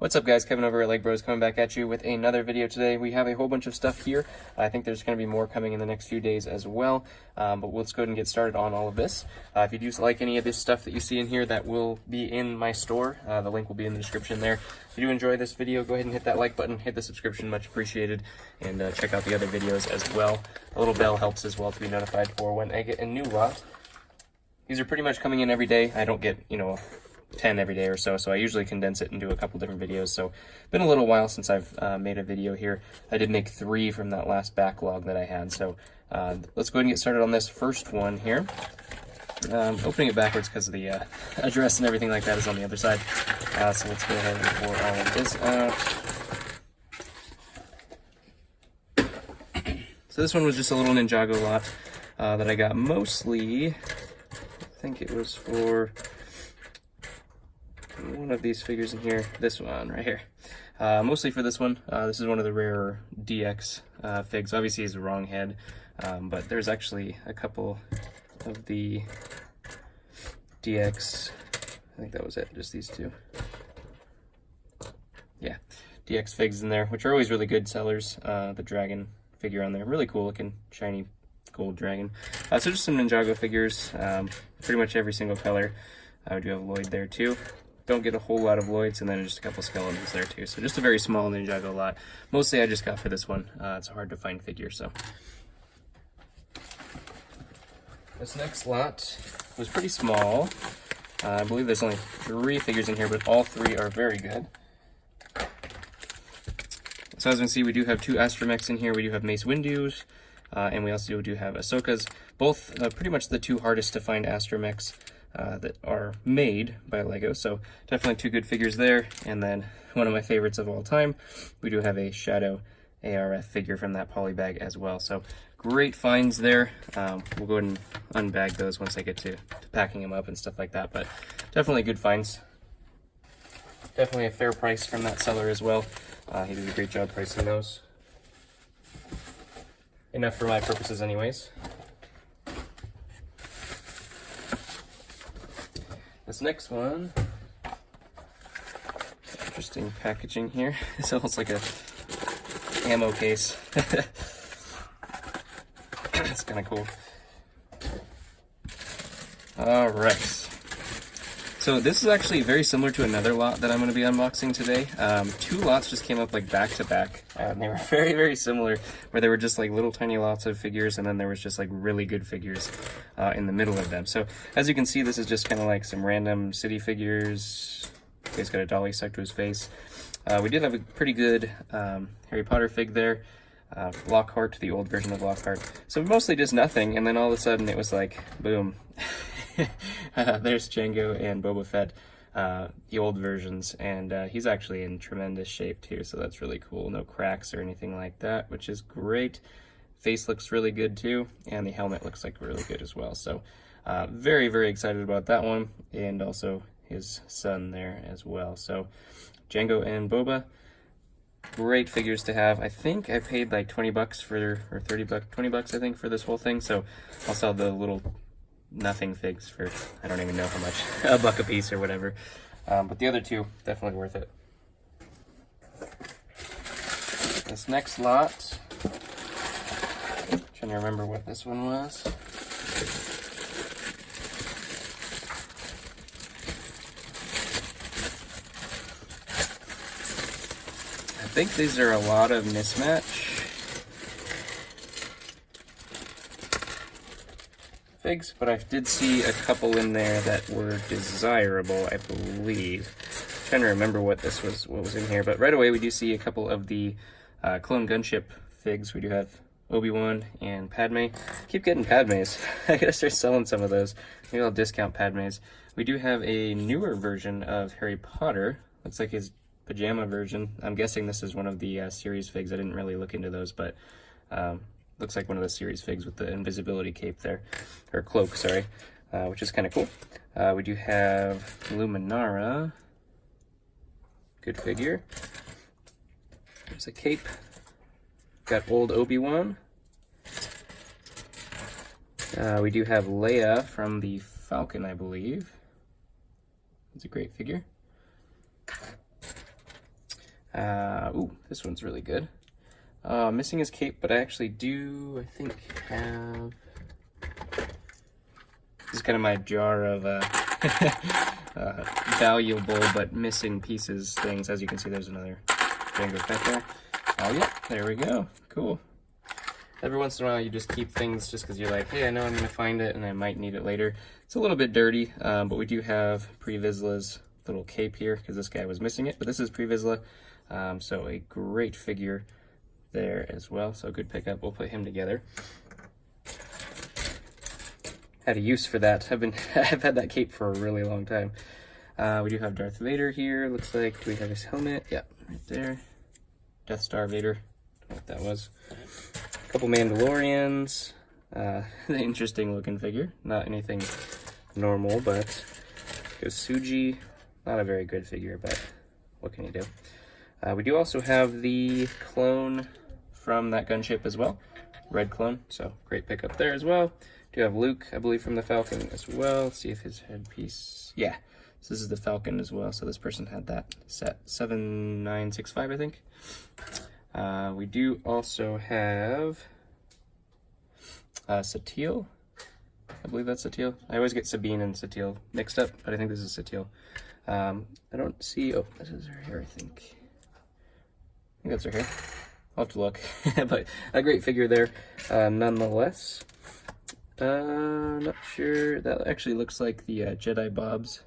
What's up guys, Kevin over at LEGbrOs coming back at you with another video today. We have a whole bunch of stuff here. I think there's going to be more coming in the next few days as well, but let's go ahead and get started on all of this. If you do like any of this stuff that you see in here, that will be in my store. The link will be in the description there. If you do enjoy this video, go ahead and hit that like button, hit the subscription, much appreciated, and check out the other videos as well. A little bell helps as well to be notified for when I get a new lot. These are pretty much coming in every day. I don't get, 10 every day or so, so I usually condense it into a couple different videos. So been a little while since I've made a video here. I did make 3 from that last backlog that I had. So let's go ahead and get started on this first one here. Opening it backwards because the address and everything like that is on the other side. So let's go ahead and pour all of this out. So this one was just a little Ninjago lot that I got mostly, I think it was for one of these figures in here, this one right here. Mostly for this one. This is one of the rarer DX figs. Obviously it's the wrong head, but there's actually a couple of the DX, I think that was it, just these two. Yeah, DX figs in there, which are always really good sellers. The dragon figure on there, really cool looking, shiny gold dragon. So just some Ninjago figures, pretty much every single color. I do have Lloyd there too. Don't get a whole lot of Lloyds, and then just a couple skeletons there too. So just a very small Ninjago lot. Mostly I just got for this one. It's a hard to find figure, so. This next lot was pretty small. I believe there's only 3 figures in here, but all 3 are very good. So as you can see, we do have 2 astromechs in here. We do have Mace Windu's, and we also do have Ahsoka's. Both pretty much the 2 hardest to find astromechs that are made by LEGO, so definitely 2 good figures there. And then one of my favorites of all time, we do have a Shadow ARF figure from that poly bag as well. So great finds there. We'll go ahead and unbag those once I get to packing them up and stuff like that, but definitely good finds. Definitely a fair price from that seller as well. He did a great job pricing those. Enough for my purposes anyways. This next one, interesting packaging here. It's almost like a ammo case. It's kind of cool. All right. So this is actually very similar to another lot that I'm going to be unboxing today. 2 lots just came up like back to back. They were very, very similar, where they were just like little tiny lots of figures, and then there was just like really good figures in the middle of them. So as you can see, this is just kind of like some random city figures. He's got a dolly stuck to his face. We did have a pretty good Harry Potter fig there. Lockhart, the old version of Lockhart. So mostly just nothing, and then all of a sudden it was like, boom. There's Jango and Boba Fett, the old versions, and he's actually in tremendous shape too, so that's really cool. No cracks or anything like that, which is great. Face looks really good too, and the helmet looks like really good as well. So very, very excited about that one, and also his son there as well. So Jango and Boba, great figures to have. I think I paid like 20 bucks for, or 30 bucks, 20 bucks I think for this whole thing, so I'll sell the little nothing figs for, I don't even know how much, $1 a piece or whatever. But the other 2, definitely worth it. This next lot, trying to remember what this one was. I think these are a lot of mismatch figs, but I did see a couple in there that were desirable, I believe. I'm trying to remember what was in here, but right away we do see a couple of the clone gunship figs. We do have Obi-Wan and Padme. Keep getting Padmes. I gotta start selling some of those. Maybe I'll discount Padmes. We do have a newer version of Harry Potter. Looks like his pajama version. I'm guessing this is one of the series figs. I didn't really look into those, but looks like one of the series figs with the invisibility cape there, or cloak, sorry, which is kind of cool. We do have Luminara, good figure. There's a cape. Got old Obi-Wan. We do have Leia from the Falcon, I believe. It's a great figure. Ooh, this one's really good. Missing his cape, but I actually do, I think, have... This is kind of my jar of valuable but missing pieces things. As you can see, there's another Jango Fett there. Oh yeah, there we go. Cool. Every once in a while, you just keep things just because you're like, hey, I know I'm going to find it and I might need it later. It's a little bit dirty, but we do have Pre Vizsla's little cape here because this guy was missing it. But this is Pre Vizsla, so a great figure there as well. So good pickup. We'll put him together. Had a use for that. I've had that cape for a really long time. We do have Darth Vader here. Looks like, do we have his helmet? Yeah, right there. Death Star Vader. Don't know what that was. A couple Mandalorians. An interesting looking figure. Not anything normal, but Suji. Not a very good figure, but what can you do? We do also have the clone from that gunship as well. Red clone, so great pickup there as well. Do have Luke, I believe, from the Falcon as well. Let's see if his headpiece... Yeah, so this is the Falcon as well. So this person had that set 7965, I think. We do also have Satele. I believe that's Satele. I always get Sabine and Satele mixed up, but I think this is Satele. I don't see... Oh, this is her hair, I think. I think that's her hair. I'll have to look. But a great figure there, nonetheless. Not sure. That actually looks like the Jedi Bob's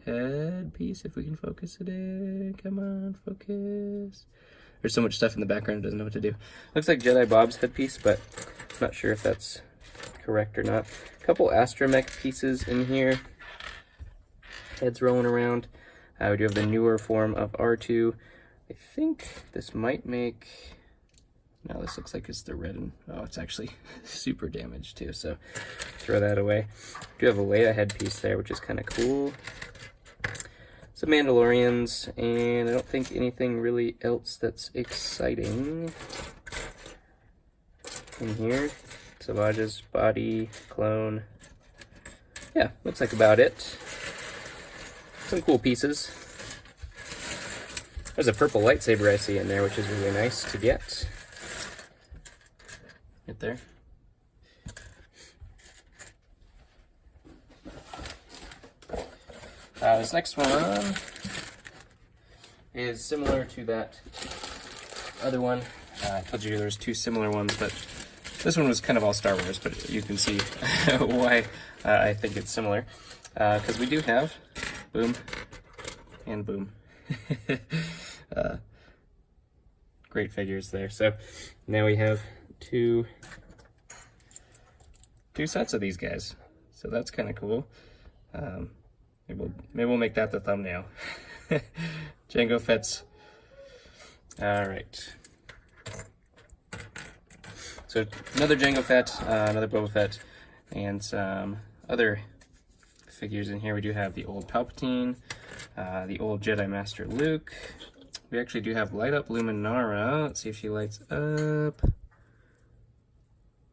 headpiece, if we can focus it in. Come on, focus. There's so much stuff in the background, it doesn't know what to do. Looks like Jedi Bob's headpiece, but I'm not sure if that's correct or not. A couple astromech pieces in here. Heads rolling around. We do have the newer form of R2. I think this might make... No, this looks like it's the red and... Oh, it's actually super damaged too, so throw that away. We do have a Leia headpiece there, which is kind of cool. Some Mandalorians, and I don't think anything really else that's exciting in here. Savage's body, clone. Yeah, looks like about it. Some cool pieces. There's a purple lightsaber I see in there, which is really nice to get. Right there. This next one is similar to that other one. I told you there's two similar ones, but this one was kind of all Star Wars, but you can see why I think it's similar. Because we do have Boom and Boom. Great figures there. So now we have two sets of these guys. So that's kind of cool. Maybe we'll make that the thumbnail. Jango Fett's. All right. So another Jango Fett, another Boba Fett, and some other figures in here. We do have the old Palpatine, the old Jedi Master Luke. We actually do have Light Up Luminara. Let's see if she lights up.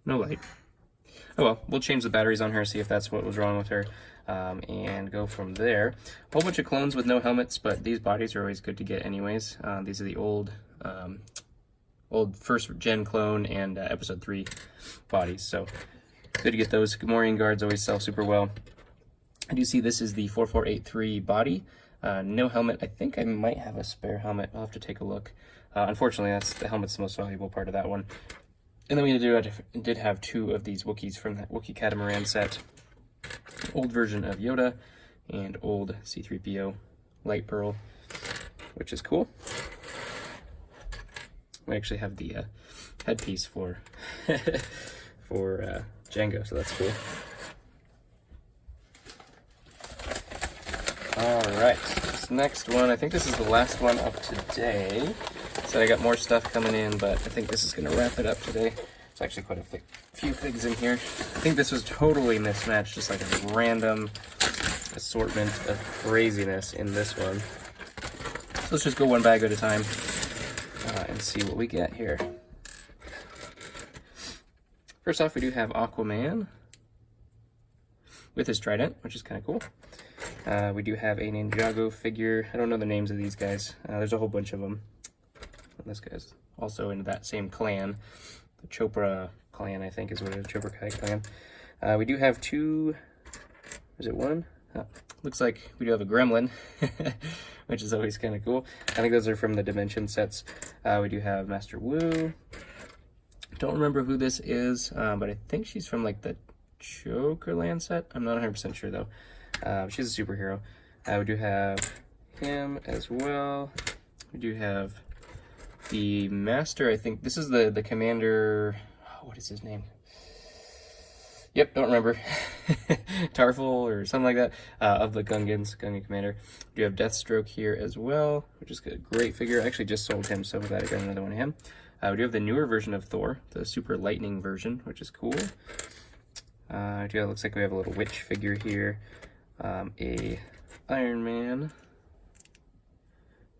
No light. Oh well, we'll change the batteries on her, see if that's what was wrong with her, and go from there. A whole bunch of clones with no helmets, but these bodies are always good to get anyways. These are the old first gen clone and episode 3 bodies, so good to get those. Gamorrean guards always sell super well. I do see this is the 4483 body. No helmet. I think I might have a spare helmet. I'll have to take a look. Unfortunately, the helmet's the most valuable part of that one. And then we did have two of these Wookiees from that Wookiee Catamaran set. Old version of Yoda and old C-3PO Light Pearl, which is cool. We actually have the headpiece for Jango, so that's cool. Alright, this next one, I think this is the last one of today. So I got more stuff coming in, but I think this is going to wrap it up today. There's actually quite a few things in here. I think this was totally mismatched, just like a random assortment of craziness in this one. So let's just go one bag at a time and see what we get here. First off, we do have Aquaman with his trident, which is kind of cool. We do have a Ninjago figure. I don't know the names of these guys. There's a whole bunch of them. And this guy's also in that same clan. The Chopra clan, I think is what it is, Chopra Kai clan. We do have two, is it one? Oh, looks like we do have a Gremlin, which is always kind of cool. I think those are from the Dimension sets. We do have Master Wu. Don't remember who this is, but I think she's from like the Jokerland set. I'm not 100% sure though. She's a superhero. We do have him as well. We do have the Master, I think this is the commander, oh, what is his name? Yep, don't remember. Tarful or something like that, of the Gungan commander. We do have Deathstroke here as well, which is a great figure. I actually just sold him, so I'm glad I got another one of him. We do have the newer version of Thor, the Super Lightning version, which is cool. It looks like we have a little witch figure here. A Iron Man.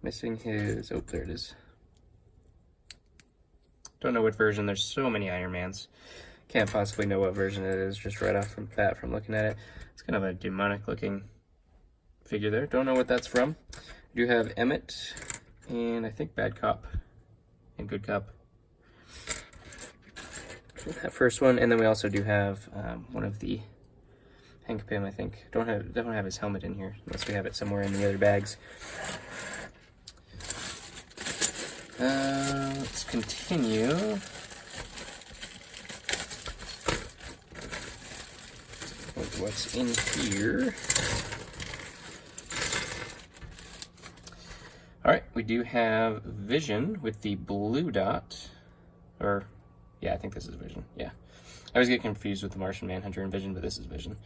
Missing his, oh, there it is. Don't know what version, there's so many Iron Mans. Can't possibly know what version it is just right off from bat from looking at it. It's kind of a demonic looking figure there. Don't know what that's from. We do have Emmett and I think Bad Cop and Good Cop. That first one, and then we also do have one of the Hank Pym, I think. Definitely have his helmet in here, unless we have it somewhere in the other bags. Let's continue. What's in here? All right, we do have Vision with the blue dot, or yeah, I think this is Vision. Yeah, I always get confused with the Martian Manhunter and Vision, but this is Vision.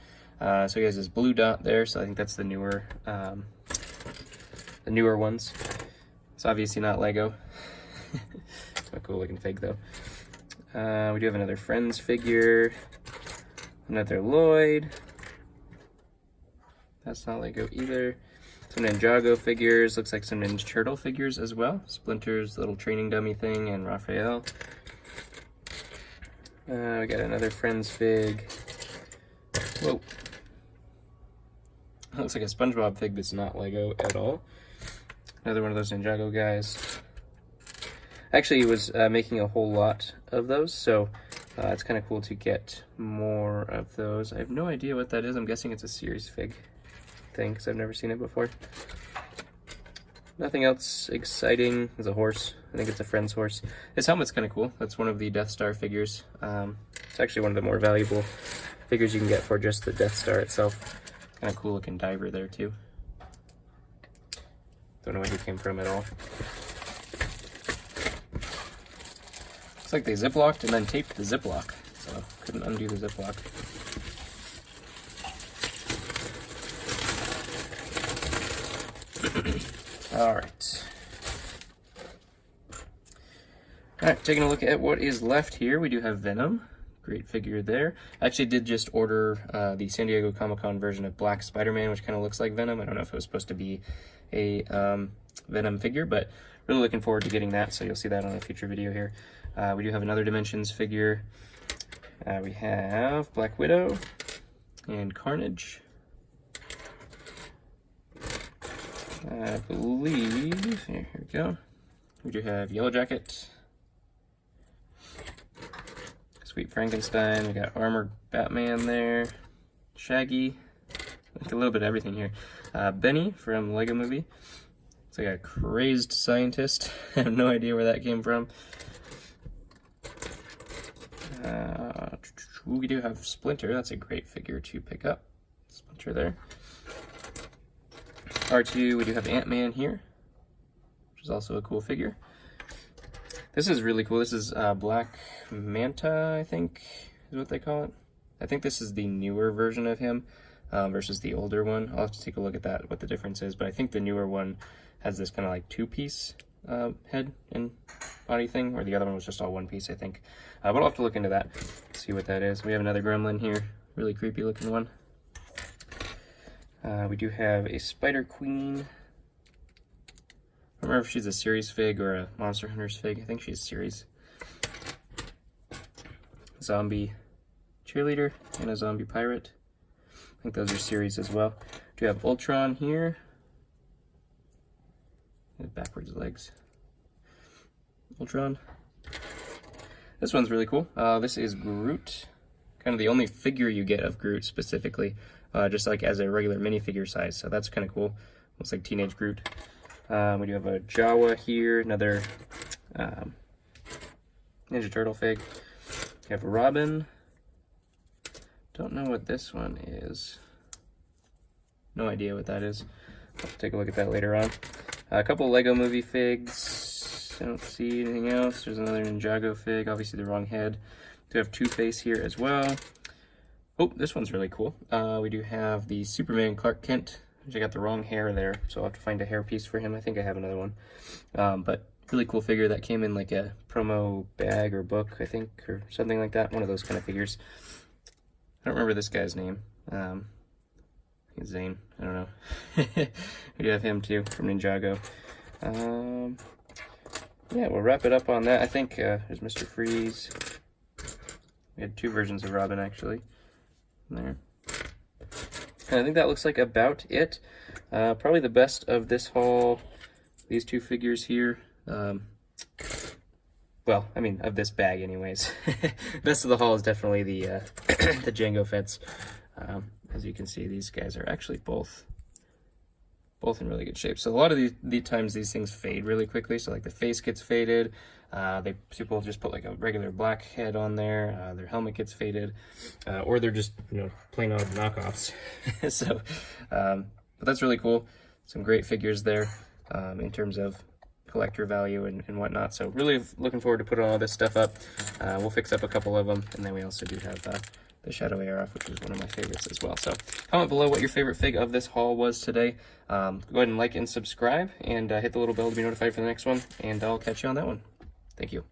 So he has his blue dot there, so I think that's the newer ones. It's obviously not Lego. It's a cool looking fig though. We do have another Friends figure. Another Lloyd. That's not Lego either. Some Ninjago figures. Looks like some Ninja Turtle figures as well. Splinter's little training dummy thing and Raphael. We got another Friends fig. Whoa. That looks like a SpongeBob fig that's not Lego at all. Another one of those Ninjago guys. Actually, he was making a whole lot of those, so it's kind of cool to get more of those. I have no idea what that is. I'm guessing it's a series fig thing, because I've never seen it before. Nothing else exciting. There's a horse. I think it's a Friend's horse. His helmet's kind of cool. That's one of the Death Star figures. It's actually one of the more valuable figures you can get for just the Death Star itself. Kind of cool looking diver there, too. Don't know where he came from at all. Looks like they ziplocked and then taped the ziplock, so couldn't undo the ziplock. Alright. Alright, taking a look at what is left here, we do have Venom. Great figure there. I actually did just order the San Diego Comic-Con version of Black Spider-Man, which kind of looks like Venom. I don't know if it was supposed to be a Venom figure, but really looking forward to getting that, so you'll see that on a future video here. We do have another Dimensions figure. We have Black Widow and Carnage. I believe, here we go. We do have Yellow Jacket. Sweet Frankenstein. We got Armored Batman there. Shaggy. Like a little bit of everything here. Benny from Lego Movie. It's like a crazed scientist. I have no idea where that came from. We do have Splinter. That's a great figure to pick up. Splinter there. R2, we do have Ant-Man here, which is also a cool figure. This is really cool. This is Black Manta, I think is what they call it. I think this is the newer version of him versus the older one. I'll have to take a look at that, what the difference is, but I think the newer one has this kind of like two-piece head and body thing, or the other one was just all one piece, I think. But I'll have to look into that, see what that is. We have another Gremlin here, really creepy looking one. We do have a Spider Queen. I don't remember if she's a series fig or a Monster Hunters fig. I think she's series. Zombie cheerleader and a zombie pirate. I think those are series as well. We do have Voltron here. Backwards legs. Voltron. This one's really cool. This is Groot. Kind of the only figure you get of Groot specifically, just like as a regular minifigure size. So that's kind of cool. Looks like teenage Groot. We do have a Jawa here, another Ninja Turtle fig. We have Robin. Don't know what this one is. No idea what that is. I'll take a look at that later on. A couple Lego movie figs. I don't see anything else. There's another Ninjago fig, obviously the wrong head. We do have Two-Face here as well. Oh, this one's really cool. We do have the Superman Clark Kent, which I got the wrong hair there, so I'll have to find a hair piece for him. I think I have another one. But really cool figure that came in like a promo bag or book, I think, or something like that. One of those kind of figures. I don't remember this guy's name. I think it's Zane. I don't know. We do have him too from Ninjago. Yeah, we'll wrap it up on that. I think there's Mr. Freeze. We had two versions of Robin actually. There. And I think that looks like about it. Probably the best of this haul. These two figures here. Well, I mean, of this bag anyways. Best of the haul is definitely the the Jango Fetts. As you can see, these guys are actually both in really good shape. So a lot of the times these things fade really quickly. So like the face gets faded. People just put like a regular black head on there. Their helmet gets faded, or they're just, you know, plain old knockoffs. So, but that's really cool. Some great figures there in terms of collector value and whatnot. So really looking forward to putting all this stuff up. We'll fix up a couple of them, and then we also do have the Shadow ARF, which is one of my favorites as well. So comment below what your favorite fig of this haul was today. Go ahead and like and subscribe, and hit the little bell to be notified for the next one, and I'll catch you on that one. Thank you.